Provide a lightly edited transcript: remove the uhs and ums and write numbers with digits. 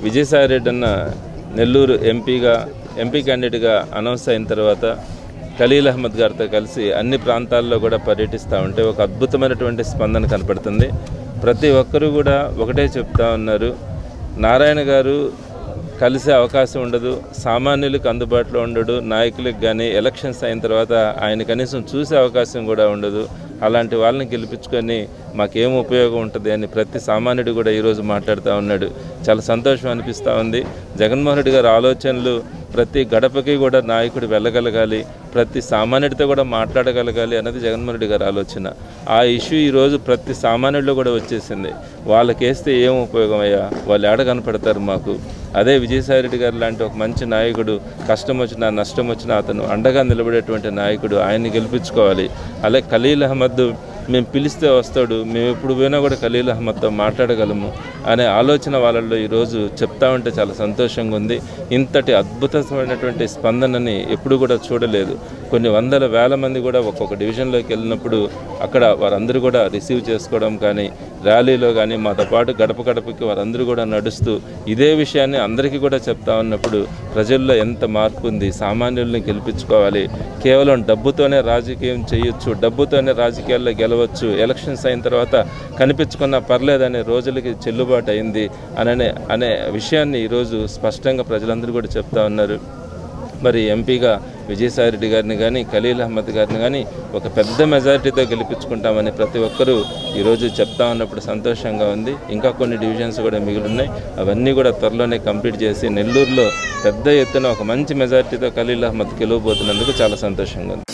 విజయసాయి రెడ్డి అన్న Nellore MP క్యాండిడేట్గా announce అయిన తర్వాత ఖలీల్ అహ్మద్ గారితో కలిసి అన్ని ప్రాంతాల్లో కూడా పర్యటిస్తూ ఉంటే ఒక అద్భుతమైనటువంటి స్పందన కనపడుతుంది. ప్రతి ఒక్కరూ కూడా ఒకటే చెప్తా ఉన్నారు, నారాయణ గారు కలిసే అవకాశం ఉండదు, సామాన్యులకు అందుబాటులో ఉండడు, నాయకులకు కానీ ఎలక్షన్స్ అయిన తర్వాత ఆయన కనీసం చూసే అవకాశం కూడా ఉండదు. అలాంటి వాళ్ళని గెలిపించుకొని మాకేం ఉపయోగం ఉంటుంది అని ప్రతి సామాన్యుడు కూడా ఈరోజు మాట్లాడుతూ ఉన్నాడు. చాలా సంతోషం అనిపిస్తూ ఉంది. జగన్మోహన్ రెడ్డి గారి ఆలోచనలు ప్రతి గడపకి కూడా నాయకుడు వెళ్ళగలగాలి, ప్రతి సామాన్యుడితో కూడా మాట్లాడగలగాలి అన్నది జగన్మోహన్ రెడ్డి గారి ఆలోచన. ఆ ఇష్యూ ఈరోజు ప్రతి సామాన్యుడిలో కూడా వచ్చేసింది. వాళ్ళకేస్తే ఏం ఉపయోగం అయ్యా, వాళ్ళు ఏడ కనపడతారు మాకు. అదే విజయసాయి రెడ్డి గారు లాంటి ఒక మంచి నాయకుడు, కష్టం వచ్చినా నష్టం వచ్చినా అతను అండగా నిలబడేటువంటి నాయకుడు, ఆయన్ని గెలిపించుకోవాలి. అలాగే ఖలీల్ అహ్మద్ మేము పిలిస్తే వస్తాడు, మేము ఎప్పుడు పోయినా కూడా ఖలీల్ అహ్మద్తో మాట్లాడగలము అనే ఆలోచన వాళ్ళల్లో ఈరోజు చెప్తా ఉంటే చాలా సంతోషంగా ఉంది. ఇంతటి అద్భుతమైనటువంటి స్పందనని ఎప్పుడు కూడా చూడలేదు. కొన్ని వందల వేల మంది కూడా ఒక్కొక్క డివిజన్లోకి వెళ్ళినప్పుడు అక్కడ వారందరూ కూడా రిసీవ్ చేసుకోవడం కానీ, ర్యాలీలో కానీ మాతో పాటు గడప గడపకి వారందరూ కూడా నడుస్తూ ఇదే విషయాన్ని అందరికీ కూడా చెప్తా ఉన్నప్పుడు ప్రజల్లో ఎంత మార్పు ఉంది. సామాన్యుల్ని గెలిపించుకోవాలి, కేవలం డబ్బుతోనే రాజకీయం చేయొచ్చు, డబ్బుతోనే రాజకీయాల్లో గెలవచ్చు, ఎలక్షన్స్ అయిన తర్వాత కనిపించుకున్నా పర్లేదనే రోజులకి చెల్లుబాటు అయింది అనే విషయాన్ని ఈరోజు స్పష్టంగా ప్రజలందరూ కూడా చెప్తా ఉన్నారు. మరి ఎంపీగా విజయసాయి రెడ్డి గారిని కానీ, ఖలీల్ అహ్మద్ గారిని కానీ ఒక పెద్ద మెజారిటీతో గెలిపించుకుంటామని ప్రతి ఒక్కరూ ఈరోజు చెప్తా ఉన్నప్పుడు సంతోషంగా ఉంది. ఇంకా కొన్ని డివిజన్స్ కూడా మిగిలిన్నాయి, అవన్నీ కూడా త్వరలోనే కంప్లీట్ చేసి నెల్లూరులో పెద్ద ఎత్తున ఒక మంచి మెజారిటీతో ఖలీల్ అహ్మద్ గెలవబోతున్నందుకు చాలా సంతోషంగా ఉంది.